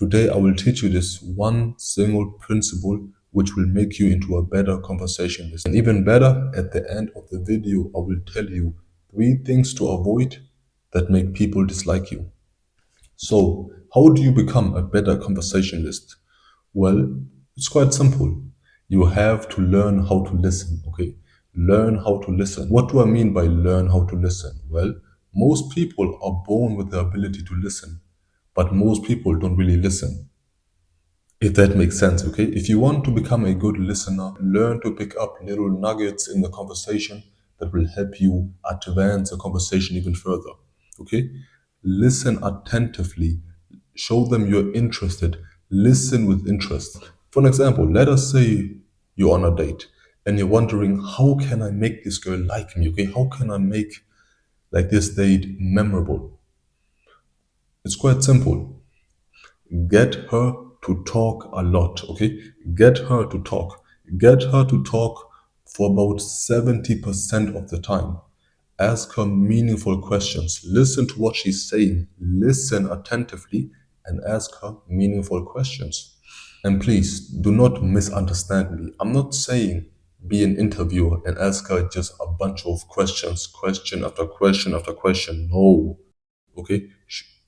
Today, I will teach you this one single principle which will make you into a better conversationalist. And even better, at the end of the video, I will tell you 3 things to avoid that make people dislike you. So, how do you become a better conversationalist? Well, it's quite simple. You have to learn how to listen, okay? Learn how to listen. What do I mean by learn how to listen? Well, most people are born with the ability to listen, but most people don't really listen. If that makes sense, okay? If you want to become a good listener, learn to pick up little nuggets in the conversation that will help you advance the conversation even further, okay? Listen attentively, show them you're interested, listen with interest. For an example, let us say you're on a date and you're wondering, how can I make this girl like me, okay? How can I make like this date memorable? It's quite simple. Get her to talk a lot, okay? Get her to talk. Get her to talk for about 70% of the time. Ask her meaningful questions. Listen to what she's saying. Listen attentively and ask her meaningful questions. And please do not misunderstand me. I'm not saying be an interviewer and ask her just a bunch of questions, question after question after question. No, okay?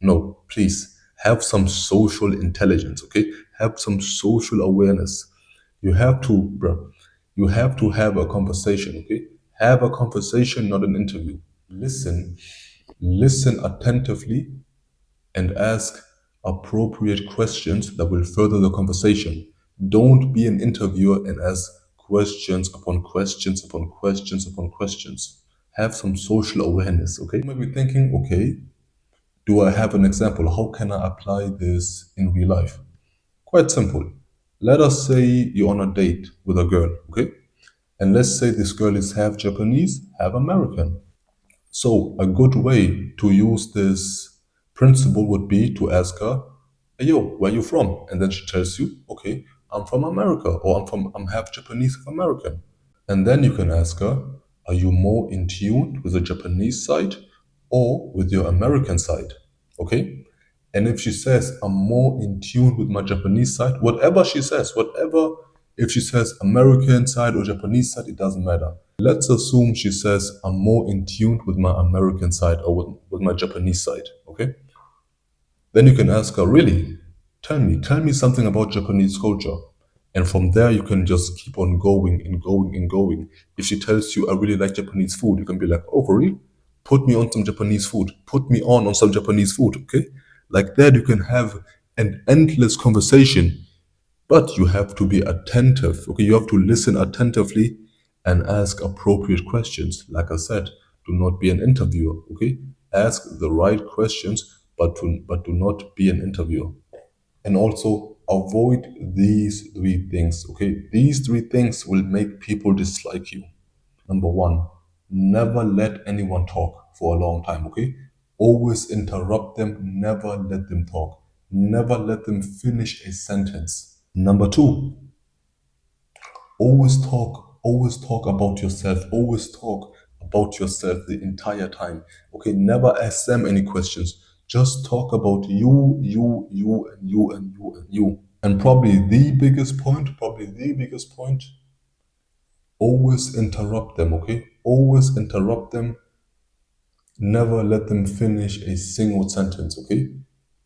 No, please have some social intelligence, okay? Have some social awareness. You have to, bro, you have to have a conversation, okay? Have a conversation, not an interview. Listen, listen attentively and ask appropriate questions that will further the conversation. Don't be an interviewer and ask questions upon questions upon questions upon questions. Have some social awareness, okay? You might be thinking, okay, do I have an example? How can I apply this in real life? Quite simple. Let us say you're on a date with a girl, okay? And let's say this girl is half Japanese, half American. So a good way to use this principle would be to ask her, hey, yo, where you from? And then she tells you, okay, I'm from America, or I'm half Japanese, half American. And then you can ask her, are you more in tune with the Japanese side or with your American side? Okay? And if she says, I'm more in tune with my Japanese side, whatever she says, whatever, if she says American side or Japanese side, it doesn't matter. Let's assume she says, I'm more in tune with my American side or with my Japanese side. Okay? Then you can ask her, really? Tell me something about Japanese culture. And from there, you can just keep on going and going and going. If she tells you, I really like Japanese food, you can be like, oh, for real? Put me on some Japanese food. Put me on some Japanese food, okay? Like that, you can have an endless conversation, but you have to be attentive, okay? You have to listen attentively and ask appropriate questions. Like I said, do not be an interviewer, okay? Ask the right questions, but do not be an interviewer. And also avoid these 3 things, okay? These 3 things will make people dislike you. Number one, never let anyone talk for a long time, okay? Always interrupt them, never let them talk. Never let them finish a sentence. Number two, always talk about yourself, always talk about yourself the entire time. Okay, never ask them any questions. Just talk about you, and you, and you, and you. And probably the biggest point, always interrupt them, okay? Always interrupt them. Never let them finish a single sentence, okay?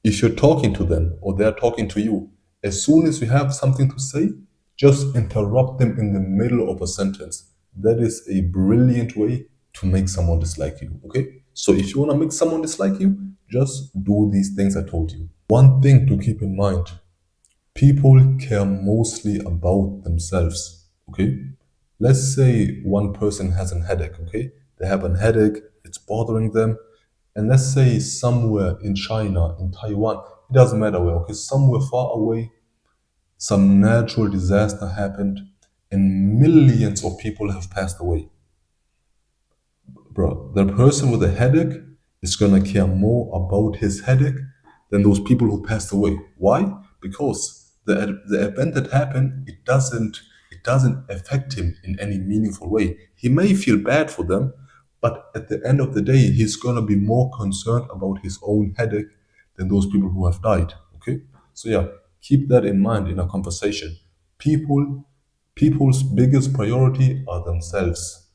If you're talking to them or they're talking to you, as soon as you have something to say, just interrupt them in the middle of a sentence. That is a brilliant way to make someone dislike you, okay? So if you want to make someone dislike you, just do these things I told you. One thing to keep in mind, people care mostly about themselves, okay? Let's say one person has a headache, okay? They have a headache, it's bothering them. And let's say somewhere in China, in Taiwan, it doesn't matter where, okay? Somewhere far away, some natural disaster happened and millions of people have passed away. Bro, the person with a headache is gonna care more about his headache than those people who passed away. Why? Because the event that happened, it doesn't affect him in any meaningful way. He may feel bad for them, but at the end of the day, he's gonna be more concerned about his own headache than those people who have died. Okay? So yeah, keep that in mind in a conversation. People's biggest priority are themselves.